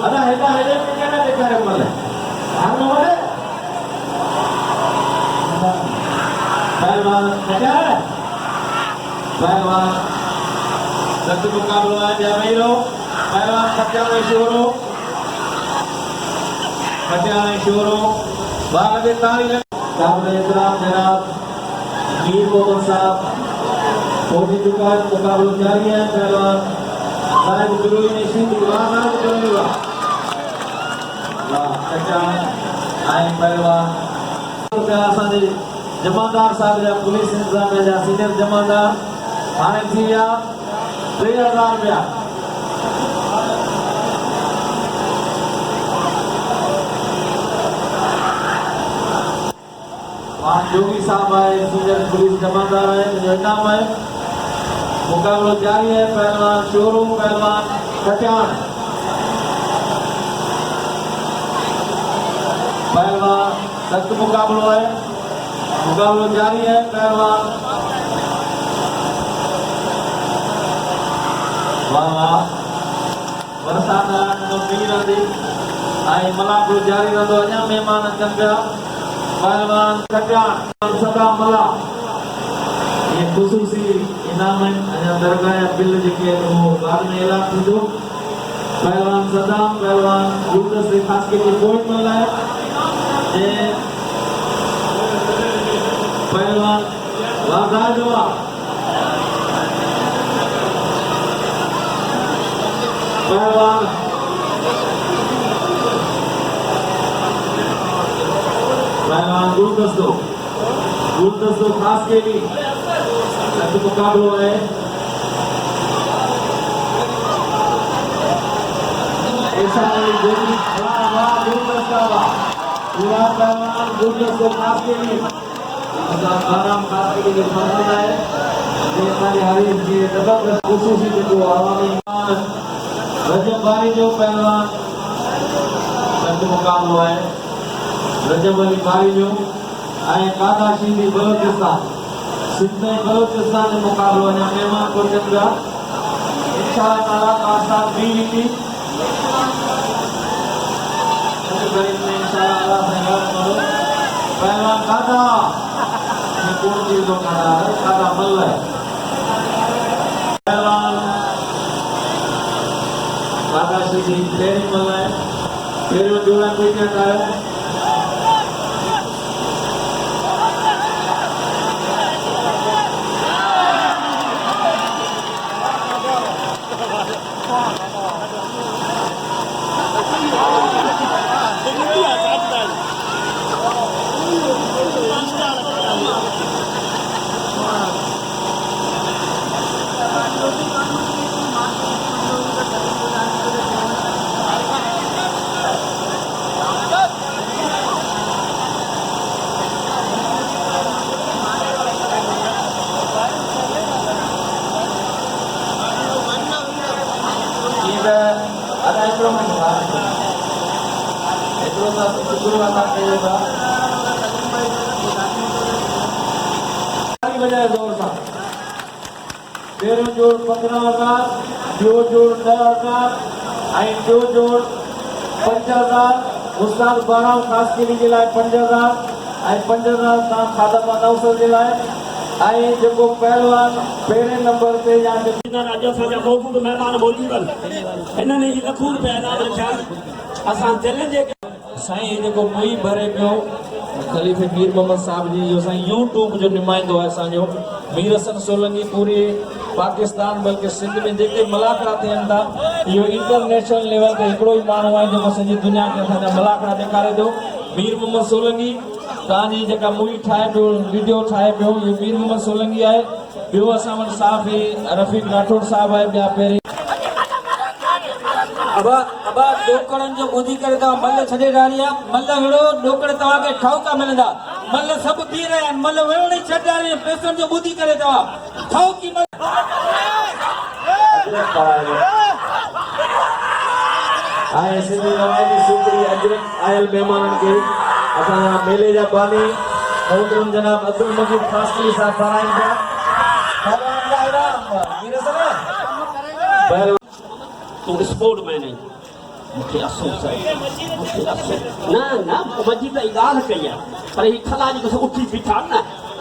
अदा हेदा हेदे केना दिखारे मले खान मोहम्मद पहलवान खटियाण पहलवान सख्त मुकाबलो है जामीरो पहलवान खटियाण शोरो बाग के ताली साहब इकराम जनाब मीर मोहम्मद साहब पहुंच चुका है, मुकाबला जारी है। पहलवान साहिब गुरुई ने सीधी वाहन करेगा। आए पहलवान असांजे जमादार साहब जा पुलिस इंतजामिया जा सीनियर जमादार हाणे थी विया 3000 रुपया। जोगी साहब आए, सीनियर पुलिस जमादार है, जो इनाम है। मुकाबला जारी है। पहलवान शोरूम, पहलवान कटियान, पहलवान सख्त मुकाबला है। मुकाबला जारी है। पहलवान वाह वाह बरसात मीर आंदी आई मुकाबलो जारी रहंदो। अञा महिमान अचनि पिया। पहलवान कटियान सदा मला ये ख़ुसूसी इनाम अञा दरगाह जा बिल जेके वो बाद में ऐलान थींदो। पहलवान सदाम, पहलवान गुलदस्ते ख़ासि के पॉइंट मिला है। पहलवान वादाजवा पहलवान पहलवान गुलदस्तो खास के लिए मुकाबलो है। ऐसा पूरा पहलवान गुलदस्तो खास के लिए आराम खास के लिए पसंद है। हमारे हरीफ जी ख़ुशूसी जो आवामी रजब बारी जो पहलवान मुकाबलो है। रजब अली बारी जो कादा शींदी बलोचिस्तान सिंध में बलोचिस्तान जो मुकाबलो अञा महिमान को चंद्रा इंशाअल्लाह ताला आसान भी ईंदी। पहलवान कादा कौन चीज तो कादा मल है। पहलवान कादा शींदी तेरी मल है। तेरी जोड़ा कोई कहता है। तेरह जोड़ 15,000, जो जोड़ 10,000, जो जोड़ 5,000, उस्ताद 12 खास के लिए लाए 5,000, 5,000 का खादा पाना जे लाए जो पहलवान पहले नंबर पे या राजा साजा मौजूद मेहमान मौजूद इन्होंने लखूं रुपया इनाम रखा। असां दिल जे साईं जो मुई भरे पियो खलीफे मीर मोहम्मद साहब जी जो साईं यूट्यूब जो नुमाइंदो है असांजो मीर हसन सोलंकी पूरे पाकिस्तान बल्कि सिंध में जेके मलाकड़ा थियनि था इहो इंटरनेशनल लेवल ते हिकिड़ो ई माण्हू आहे जेको सॼी दुनिया खे असांजा मलाकड़ा ॾेखारे थो। मीर मोहम्मद सोलंकी तव्हांजी जेका मूवी ठाहे पियो वीडियो ठाहे पियो इहो मीर मोहम्मद सोलंकी आहे। ॿियो असां वटि साफ़ी रफ़ीक राठौड़ साहब आहे। ॿिया पहिरीं अब डोकड़न जो ॿुधी करे तव्हां मल छॾे डाली आहे। मल विड़ो डोकड़ तव्हांखे ठाउका मिलंदा। मल सभु पी रहिया आहिनि। मल विड़ो नहीं छॾे डाली पैसनि जो ॿुधी करे तव्हां ठाउकी आए सिंधी रवायती सूत्री अजरक आयल मेहमानन के असांजा मेले जा बानी मोहतरम जनाब अब्दुल मजीद फासली साहब फराइम पिया। तू स्पोर्ट मैन है मुझे अफसोस है ना ना मजीद ॻाल्हि कई आहे पर ही खला जी उठी बीठा न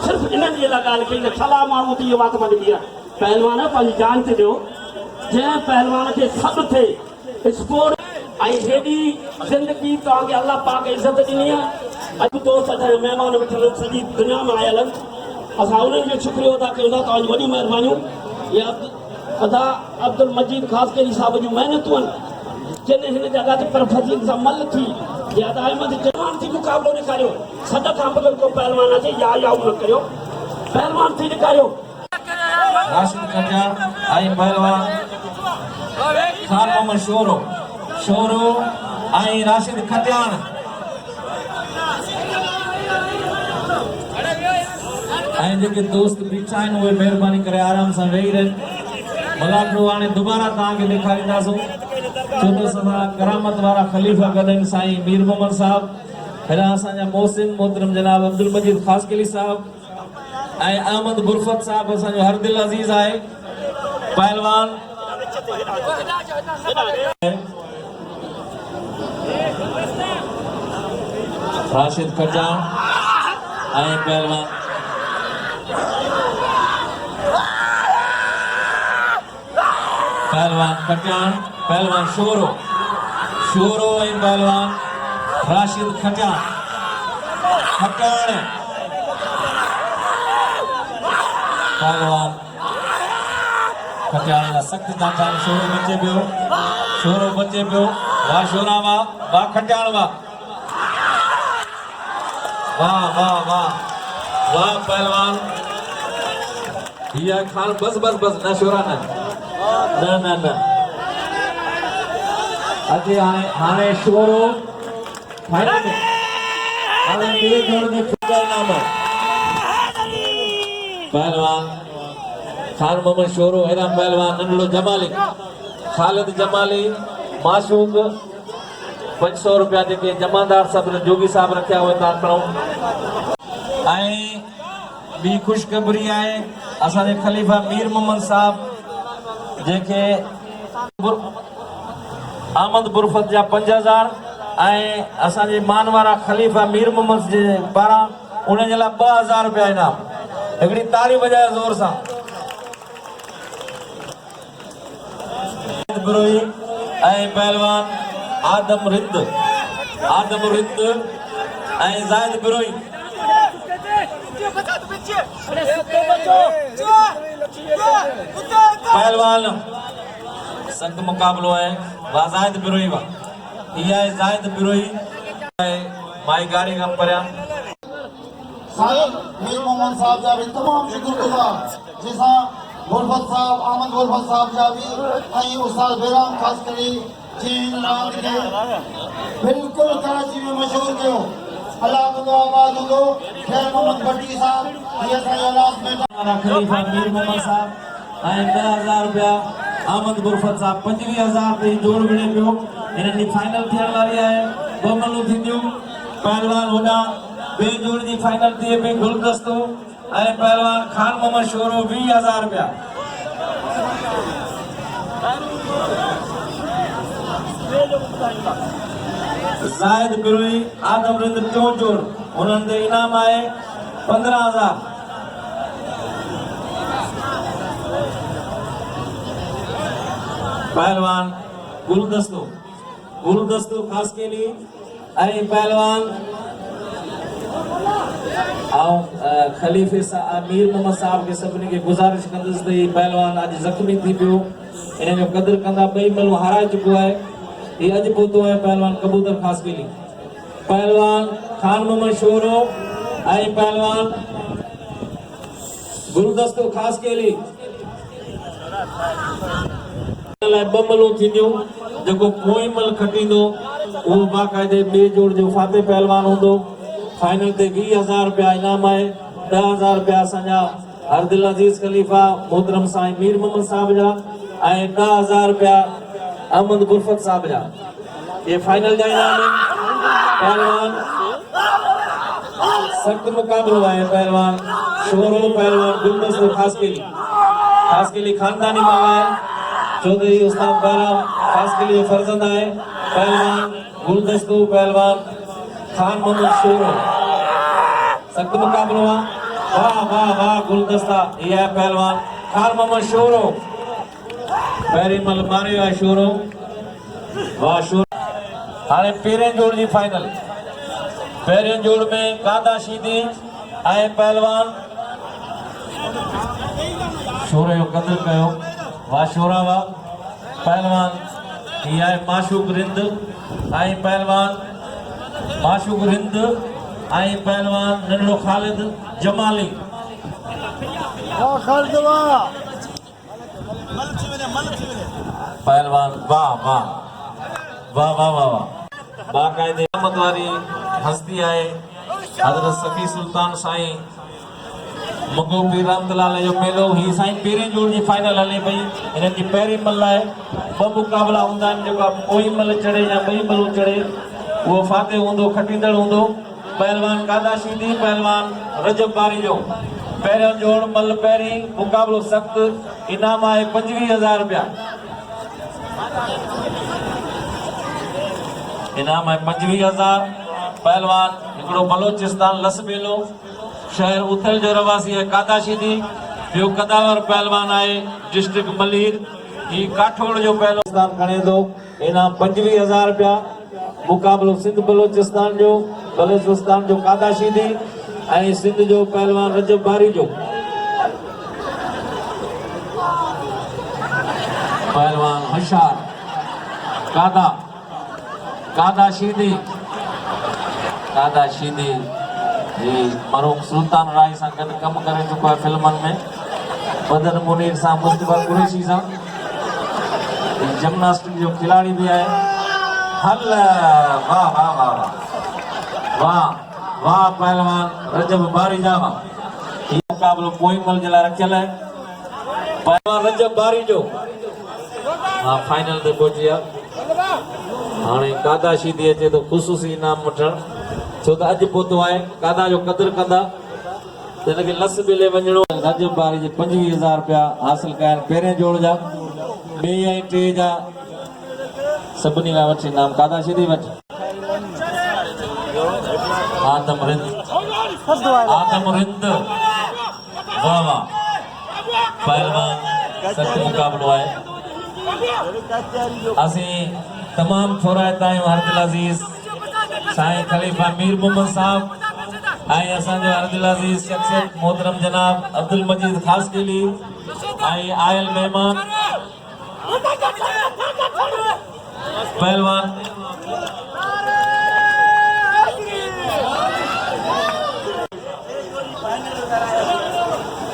सिर्फ़ इन्हनि जे लाइ ॻाल्हि कई न खला माण्हू थी इहो वात मञी आहे। पहलवान पंहिंजी जान ते ॾियो जंहिं पहलवान खे सभु थिए स्पोर्ट हेॾी ज़िंदगी तव्हांखे अल्लाह पाक इज़त ॾिनी आहे। अॼु दोस्त असांजा महिमान वेठल सॼी दुनिया में आयल आहिनि असां उन्हनि जो शुक्रियो अदा कयूं था तव्हांजूं वॾियूं महिरबानियूं ये अदा अब्दुल मजीद ख़ासि करी साहिब जूं महिनतूं आहिनि जिन हिन जॻह ते पर फज़ील सां मल थी ये अदा अहमद जवान थी मुक़ाबिलो ॾेखारियो सॾ खां बग़ैर को पहलवान अचे या न करियो पहलवान थी ॾेखारियो राशिद कटियाण ऐं पहलवान खान मोहम्मद शोरो ऐं राशिद कटियाण ऐं जेके दोस्त बीठा आहिनि उहे महिरबानी करे आराम सां वेही रहनि मलाकड़ो हाणे दुबारा तव्हांखे ॾेखारींदासीं छो त असां करामत वारा ख़लीफ़ा गॾु आहिनि साईं मीर मोहम्मद साहिबु हेॾा असांजा मोहसिन मोहतरम जनाब अब्दुल मजीद ख़ासकेली साहिबु ऐं अहमद बुरफत साहिबु असांजो हरदिल अज़ीज़ आहे पहलवान राशिद कटियाण ऐं पहलवान कटियाण पहलवान शोरो ऐं पहलवान राशिद कटियाण पहलवान कटियाण जा सख़्त जांच शोरो बचे पियो वाह शोरा वाह कटियाण वाह पहलवान खान बस न शोरा न अॼु हाणे शोरो फाइनल में पहलवान खान मोहम्मद शोरो हेॾा पहलवान नंढड़ो जमाली ख़ालिद जमाली माशूक 500 रुपया जेके जमादार सभु जोगी साहब रखिया हुआ था खणूं ऐं ॿी ख़ुशख़बरी आहे असांजे ख़लीफ़ा मीर मोहम्मद साहब जेके अहमद बुरफत जा 5000 ऐं असांजे मान वारा ख़लीफ़ा मीर मोहम्मद जे पारां उन जे लाइ 2000 रुपया इनाम हिकिड़ी ताड़ी वॼाए ज़ोर सां ऐं पहलवान आदम रिंद ऐं ज़ाहिद बिरोई पहलवान सख्त मुकाबलो है वाह ज़ाहिद बिरोई इहा आहे ज़ाहिद बिरोई माई गाड़ी खां परियां साईं मीर मोहम्मद साहब जा भी तमाम शुक्रगुज़ार जैसा गुरबत साहब अहमद गुरबत साहब जा भी ऐं उस्ताद बेराम ख़ासि करे जिन रांदि खे बिल्कुलु कराची में मशहूर कयो अल्लाह तुंहिंजो आबाद हूंदो ख़ैर मोहम्मद भट्टी साहब हीअ असांजा लास्ट में ख़लीफ़ा मीर मोहम्मद साहब ऐं 10,000 रुपया अहमद गुरफत साहब 25,000 ते जोड़ विड़े पियो हिननि जी फाइनल थियण वारी आहे 2 मलूं थींदियूं पहलवान होॾां ॿिए जोड़ जी फाइनल थिए पई गुलदस्तो ऐं पहलवान खान मोहम्मद शोरो 20,000 रुपया ज़ाहिद बिरोई आदम रिंद टियों जोड़ उन्हनि ते इनाम आहे 15,000 पहलवान गुलदस्तो खास के लिए ऐं पहलवान खलीफे मीर मोहम्मद साहब के सभिनी खे गुज़ारिश कंदुसि त हीउ पहलवान अॼु ज़ख़्मी थी पियो इन जो क़दुरु कंदा 2 मलूं हाराए चुको आहे हीउ अॼु पहुतो आहे पहलवान कबूतर खास के लिए पहलवान खान मोहम्मद शोरो ऐं पहलवान गुलदस्तो खास के लिए 2 मलूं थींदियूं जेको पोइ मल खटींदो उहो बाक़ाइदे ॿिए जोड़ जो फाते पहलवान हूंदो फाइनल ते 20,000 रुपया इनाम आहे 10,000 रुपया असांजा हरदिल अज़ीज़ ख़लीफ़ा मोहतरम साईं मीर मोहम्मद साहब जा ऐं 10,000 रुपया अहमद गुरफत साहब जा ये फाइनल जा इनाम आहिनि पहलवान सख़्त मुक़ाबिलो आहे पहलवान शोरो पहलवान गुलदस्तो ख़ास के लिए खानदानी मामला है चौधरी उस्ताद बैराम खास के लिए फर्जंद आए पहलवान गुलदस्तो पहलवान खान मोहम्मद शोरो सख्त मुकाबलो वाह गुलदस्ता ये है पहलवान खान मोहम्मद शोरो पहिरीं मल मारियो आहे शोरो वाह शोरो हाणे पहिरें जोड़ जी फाइनल पहिरें जोड़ में कादा शीदी ऐं पहलवान शोर जो कदर कयो वाह शोरा वाह पहलवान ये आहे माशूक रिंद आई पहलवान माशूक रिंद आई पहलवान नंढड़ो ख़ालिद जमाली पहलवान वाह वाह वाह वाह वाह वाह बाकायदे रहमत वारी हस्ती आहे हज़रत सफ़ी सुल्तान साईं मगो पीर रामदलाल जो मेलो ही साईं पहिरें जोड़ जी फाइनल हले पई इन्हनि जी पहिरीं मल आहे ॿ मुक़ाबला हूंदा आहिनि जेका पोई मल चढ़े या ॿई मलूं चढ़े उहो फाते हूंदो खटींदड़ हूंदो पहलवान कादाशीदी पहलवान रजब बारी जो पहिरियों जोड़ मल पहिरीं मुक़ाबलो सख़्त इनाम आहे 25,000 रुपया इनाम आहे 25,000 पहलवान हिकिड़ो बलोचिस्तान लसबेलो शहर उथल जो रवासी है कादाशीदी ॿियो कदावर पहलवान आहे डिस्ट्रिक्ट मलीर ही काठोड़ जो पहलवान खणे थो इनाम 25,000 रुपया मुक़ाबलो सिंध बलोचिस्तान जो कादाशीदी ऐं सिंध जो पहलवान रजब बारी जो पहलवान होशियार कादाशीदी जी मरूम सुल्तान राय सां गॾु कमु करे चुको आहे फिल्मनि में बदर मुनीर सां मुस्तफा कुरैशी सां जिम्नास्टिक जो खिलाड़ी भी आहे हल वाह वाह वाह वाह वाह पहलवान रजब बारी जा वाह ये मुक़ाबलो पोइ मल जे लाइ रखियल आहे पहलवान रजब बारी जो हाँ फाइनल ते पहुची आहे हाणे कादाशीदी अचे तो ख़ुशूसी इनाम वठण छो त अॼु पहुतो आहे कादा जो कदर कंदा त हिनखे लस बेले वञणो रजब बारी जे 25,000 रुपया हासिल कया आहिनि पहिरें जोड़ जा ॿिए ऐं टे जा सभिनी लाइ वठी इनाम कादाशीदी वटि आदम रिंद वाह वाह पहलवान सख़्त मुक़ाबलो आहे असीं तमाम थोराइता आहियूं हरदिल अज़ीज़ साईं खलीफ़ा मीर मोहम्मद साहब ऐं असांजो हरदिल अज़ीज़ शख्सियत मोहतरम जनाब अब्दुल मजीद ख़ासकेली ऐं आयल महिमान पहलवान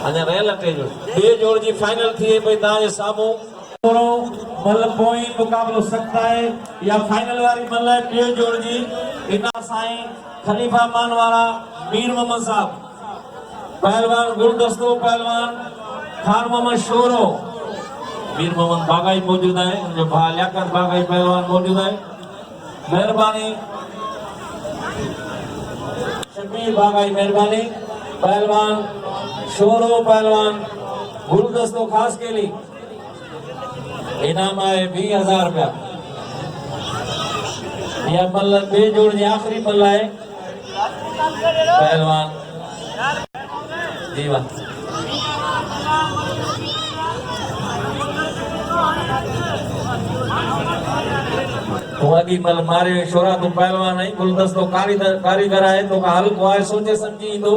अञा रहियल टे जोड़ ॿिए जोड़ जी फाइनल थिए पई तव्हांजे साम्हूं मल पोई मुक़ाबलो सख़्त आहे या फाइनल वारी मल ॿिए जोड़ जी इना साईं खलीफ़ा मान वारा मीर मोहम्मद साहब पहलवान गुलदस्तो पहलवान खान मोहम्मद शोरो मीर मोहम्मद बागाई मौजूद है उनजो भाउ लियाकत बागाई पहलवान मौजूद है मेहरबानी शबीर बागाई मेहरबानी पहलवान शोरो पहलवान गुलदस्तो खास के लिए इनाम है 20,000 रुपया यह मल्ल बे जोड़ जी आखिरी मल्ल है पहलवान जी वाह तुम्हारी मल मारे शोरा तो पहलवान है गुलदस्तो कारीगर है तो हल्को है सोचे समझी तो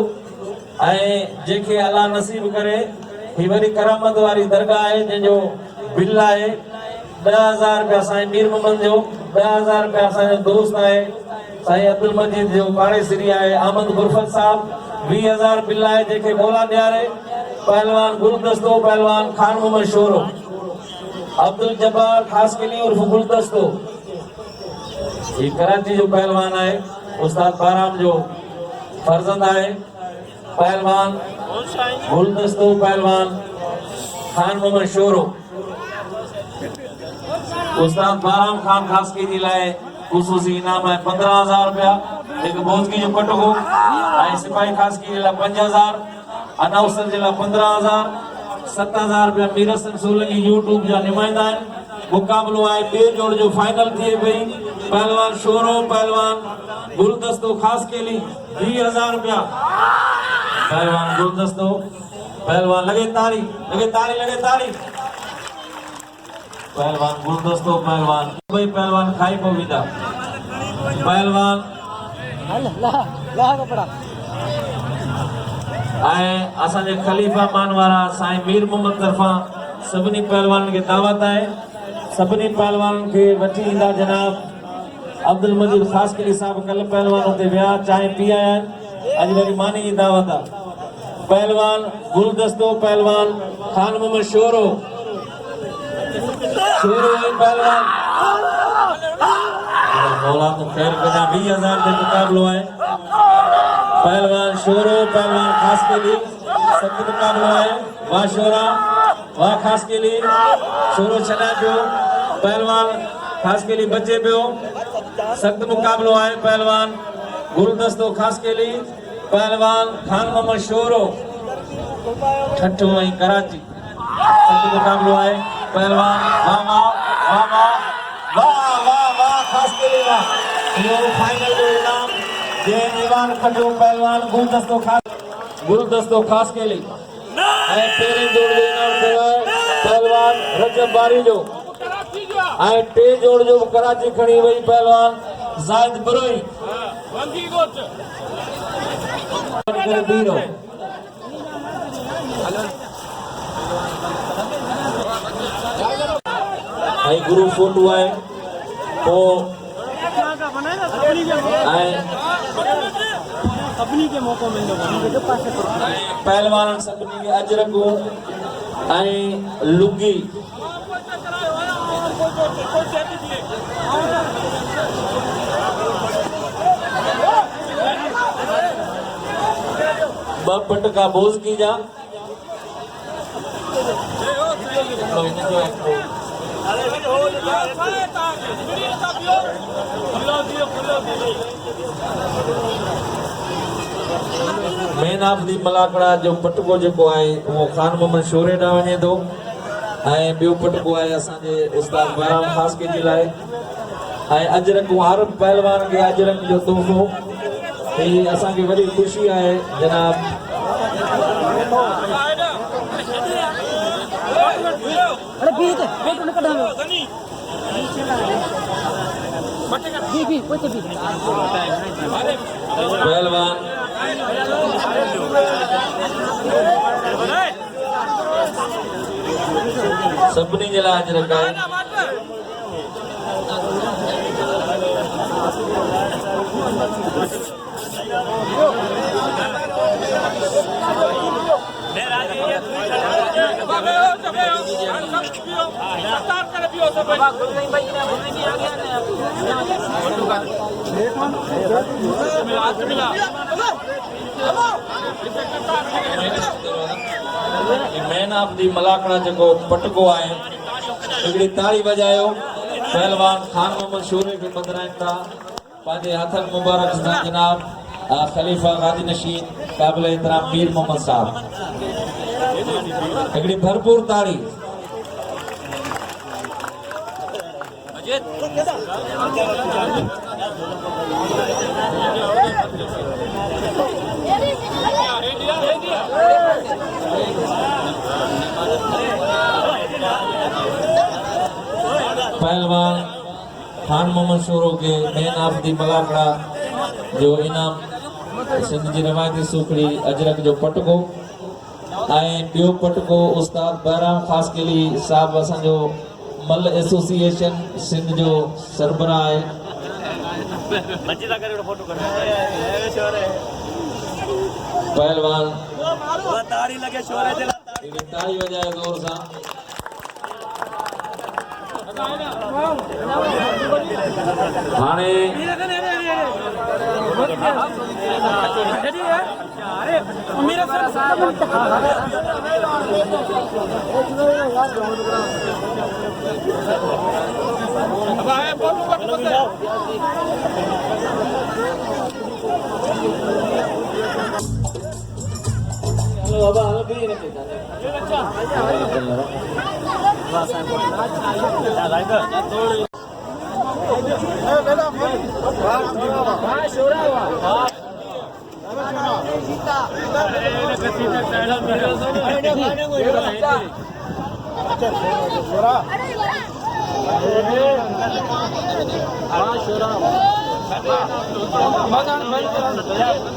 जेके अल्लाह नसीब करे ही वरी करामत वारी दरगाह है जो बिल है 10,000 रुपया साईं मीर मोहम्मद जो 10,000 रुपया असांजो दोस्त है साईं अब्दुल मजीद जो पाड़े सिरी है अहमद गुरफत साहब 20,000 बिल है जेके मौला न्यारे पहलवान गुलदस्तो पहलवान खान मोहम्मद शोरो अब्दुल जब्बार खास के लिए उर्फ गुलदस्तो ये कराची जो पहलवान है उस्ताद बाराम जो फर्जंद है पहलवान गुलदस्तो पहलवान खान मोहम्मद शोरो उस्ताद बाराम खान खास की जिलाए खुसूसी इनाम है 15,000 रुपया एक बोझगी जो कटो सिपाही खास की जिला 5,000 अनाउंसर जिला 15,000 7,000 रुपया मीरसन सोलंगी यूट्यूब जा नुमाइंदा है मुकाबलो है बे जोड़ जो फाइनल थी पई पहलवान शोरो पहलवान गुलदस्तो खास के लिए 20,000 रुपया पहलवान गुलदस्तो पहलवान लगे ताली पहलवान गुलदस्तो पहलवान भाई पहलवान खाई पवीदा पहलवान ला कपड़ा ऐं असांजे ख़लीफ़ा मान वारा साईं मीर मोहम्मद तरफ़ां सभिनी पहलवाननि खे दावत आहे। सभिनी पहलवाननि खे वठी ईंदा जनाब अब्दुल मजीद ख़ासकली साहब कल पहलवान हुते विया चांहि पी आया आहिनि। अॼु वरी मानी जी दावत आहे। पहलवान गुलदस्तो पहलवान खान मोहम्मद शोरो पहलवान मौला तो खैर कदा 20,000 के मुकाबलो है। पहलवान शोरो पहलवान खास के लिए सख्त मुकाबलो है। वाह शोरा वाह खास के लिए शोरो छड़ा पियो पहलवान खास के लिए बचे पियो सख्त मुकाबलो है। पहलवान गुलदस्तो खास के लिए पहलवान खान मोहम्मद शोरो ठट्ठो वही कराची सख्त मुकाबलो है। पहलवान वाह वाह वाह वाह वाह वाह खास के लिए वाह यो फाइनल जो इनाम जे ईवान खटो पहलवान गुलदस्तो खास के लिए ऐं पेरें जोड़ जो इनाम कयो है पहलवान रजब बारी जो ऐं टे जोड़ जो कराची खणी वई पहलवान जाहिद बरोई ऐं ग्रुप फोटो आहे पोइ सभिनी के मौक़ो मिलंदो पहलवान सभिनी खे अजरकूं ऐं लुगी ॿ पटका बोज़गी जा मेन ऑफ दी मलाकड़ा जो पटको जेको आहे उहो खान मोहम्मद शोरे ॾांहुं वञे थो ऐं ॿियो पटको आहे असांजे उस्ताद बहराम ख़ास के जे लाइ ऐं अजरक हर पहलवान खे अजरक जो तोहफ़ो ही असांखे वॾी ख़ुशी आहे जनाब। पहलवान सभिनी जे लाइ अजरक आहे। मैन ऑफ दी मलाकड़ा जो पटको आहे हिकिड़ी ताड़ी बजायो पहलवान खान मोहम्मद शोरे खे बदिराइनि था पंहिंजे हथनि मुबारक सां जनाब ख़लीफ़ा गाजी नशीन क़ाबिल एहतराम मीर मोहम्मद साहब हिकिड़ी भरपूर ताड़ी। पहलवान खान मोहम्मद शोरो के मैन ऑफ दी मलाकड़ा जो इनाम सिंध जी रवायती सूखड़ी अजरक जो पटको ऐं ॿियो पटको उस्ताद बहराम ख़ास के लिए साहब असांजो मल एसोसिएशन सिंध जो सरबराह आहे। पहलवान ताड़ी वजाए जोर सां हाणे हेलो बाबा हल भी नहीं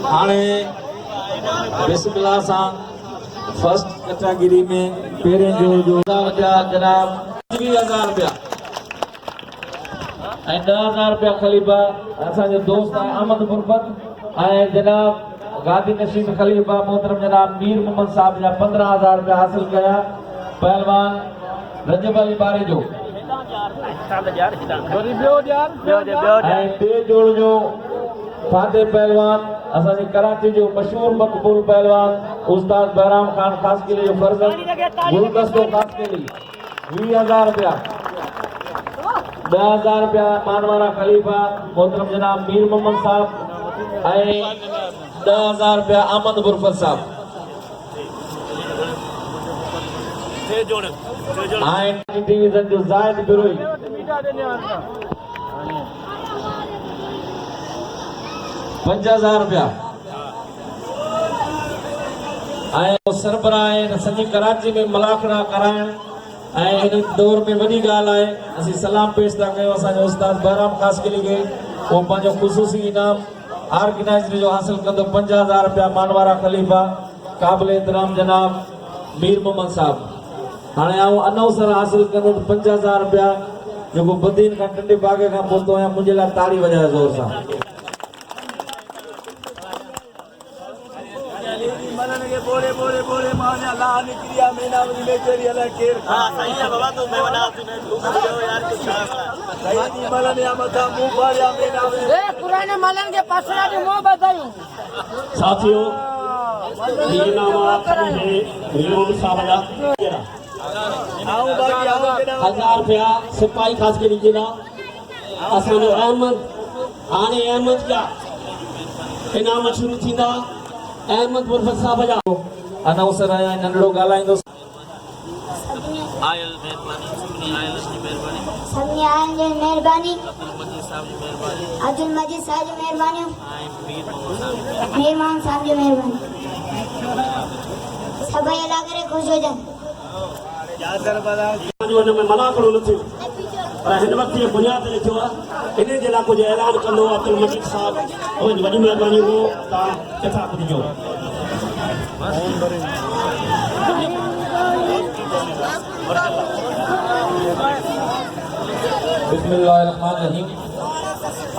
हाणे बिस्मिल्लाह सां फर्स्ट कैटेगरी में पेरें जो जनाब 20,000 रुपया ऐं 10,000 रुपया खलीफ़ा असांजो दोस्त आहे अहमद गुरबत ऐं जनाब गादी नशीद खलीफ़ा मोहतरम जनाब मीर मोहम्मद साहब जा 15,000 रुपया हासिल कया। पहलवान रजब अली बारे जो ऐं टे जोड़ जो फाते पहलवान असांजे कराची जो मशहूर मक़बूल पहलवान उस्ताद बहराम खान खासकिली जो फर्ज़ंद गुलदस्तो खासकिली 20,000 रुपया। 10,000 रुपया मानवारा खलीफ़ा मोहतरम जनाब मीर मोहम्मद साहब ऐं 10,000 रुपया अहमद गुरफत साहब ऐं डिवीज़न जो ज़ाहिद बिरोई 5,000 रुपया ऐं सरबराह सॼी कराची में मलाखड़ा कराइण ऐं हिन दौर में वॾी ॻाल्हि आहे असीं सलाम पेश था कयूं असांजे उस्ताद बहराम खासकिली खे उहो पंहिंजो ख़ुसूसी इनाम ऑर्गेनाइज़र जो हासिल कंदो 50,000 रुपया मानवारा खलीफ़ा क़ाबिल एहतराम जनाब मीर मोहम्मद साहब। हाणे आउं अनाउंसर हासिल कंदो 50,000 रुपया जेको बदीन खां टंडे बागे खां पहुतो आहियां मुंहिंजे लाइ ताड़ी वॼाए ज़ोर सां। बोले बोले बोले मान अल्लाह ने क्रिया मेना में तेरी अल्लाह केर हां सही है बाबा तो मैं बना तूने यार कुछ सही नहीं मलन या मता मुंह पाया मेना में ए पुराने मलन के पासरा के मुंह बताऊं साथियों ये नाम आपके रिलोड साहब आओ बाकी आओ के नाम 1,000 रुपया सिपाही खास के लीजिए ना असानो अहमद आने अहमद क्या इनाम शुरू थींदा अहमद गुरफत साहब जा अनाउंसर आया नंढड़ो ॻाल्हाईंदो आयल मेहरबानी सुनी आयल की मेहरबानी सभी आयन जी मेहरबानी मजीद साहब की मेहरबानी अब्दुल मजीद साहब जी मेहरबानी मीर मोहम्मद साहब जी मेहरबानी सभई अल्लाह करे खुश हो जाए यादर बदा जो में मना करो न थियो पर हिन वक्त ये बुनियाद ते थियो इन जे लाइ कुछ ऐलान कंदो अब्दुल मजीद साहब और वॾी महिरबानी हो ता किथा ॿुधिजो बिस्मिल्लाहिर्रहमानिर्रहीम।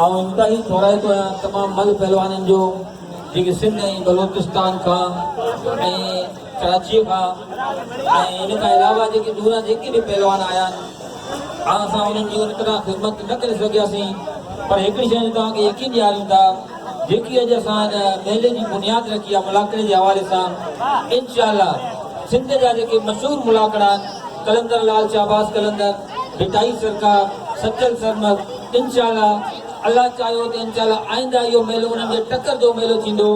ऐं इंतही थोराए तो तमाम मल पहलवाननि जो जेके सिंध ऐं बलोचिस्तान खां ऐं कराची खां ऐं इन खां अलावा जेके दूरा जेके बि पहलवान आया आहिनि असां उन्हनि जी उनकरा ख़िदमत न करे सघियासीं पर हिकिड़ी शइ तव्हांखे यकीन ॾियारियूं था जेकी अॼु असां मेले जी बुनियाद रखी आहे मुलाक़ड़े जे हवाले सां इंशाअल्लाह सिंध जा जेके मशहूर मुलाक़ड़ा आहिनि कलंदर लाल शाहबाज़ कलंदर भिटाई सरकार सचल सरमत इंशाअल्लाह अल्लाह चाहियो त इंशाअल्लाह आईंदा इहो मेलो उन्हनि जे टकर जो मेलो थींदो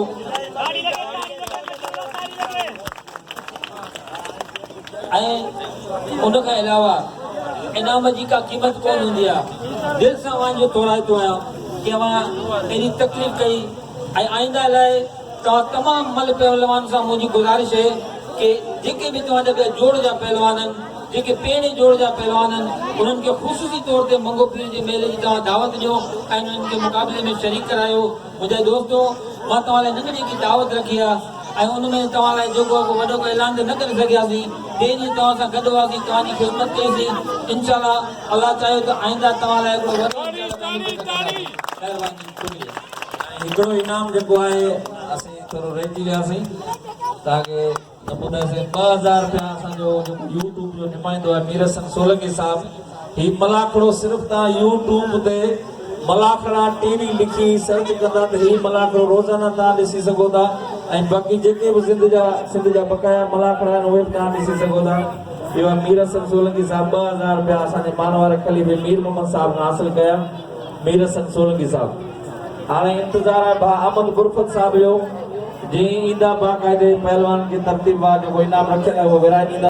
ऐं उन खां अलावा इनाम जी का क़ीमत कोन हूंदी आहे दिलि सां वांजो तोड़ाए थो आहियां कि अवां एॾी तकलीफ़ कई ऐं आईंदा लाइ तव्हां तमामु मल पहलवान सां मुंहिंजी गुज़ारिश आहे कि जेके बि तव्हांजा ॿिया जोड़ जा पहलवान आहिनि जेके पहिरें जोड़ जा पहलवान आहिनि उन्हनि खे ख़ुशूसी तौर ते मंगो पीर जे मेले जी तव्हां दावत ॾियो ऐं उन्हनि खे मुक़ाबले में शरीक करायो। मुंहिंजे दोस्तो मां तव्हां लाइ नंढड़ी की दावत रखी आहे ऐं उन में तव्हां लाइ जेको वॾो को ऐलान न करे सघियासीं ॿिए ॾींहुं तव्हां सां गॾु हुआसीं तव्हांजी ख़िदमत कईसीं इंशाअल्लाह अल्लाह चाहियो त आईंदा तव्हां लाइ हिकिड़ो इनाम जेको आहे असीं थोरो रहिजी वियासीं तव्हांखे न ॿुधाईसीं 2,000 रुपया असांजो यूट्यूब जो नुमाइंदो आहे मीर हसन सोलंकी साहब ही मलाखड़ो सिर्फ़ु तव्हां यूट्यूब ते मलाखड़ा टीवी लिखी सर्च कंदा त ही मलाखड़ो रोज़ाना तव्हां ॾिसी सघो था ऐं बाक़ी जेके बि सिंध जा बक़ाया मलाखड़ा आहिनि उहे बि तव्हां ॾिसी सघो था। इहो मीर हसन सोलंकी साहब 2,000 रुपया असांजे मानवारे खलीफ़े मीर मोहम्मद साहब खां हासिल कया मीर हसन सोलंकी साहब। हाणे इंतज़ारु आहे भा अहमद गुरफत साहब जो जीअं ईंदा बाक़ाइदे पहलवान खे तरतीब आहे जेको इनाम रखियल आहे उहो विराए ॾींदा।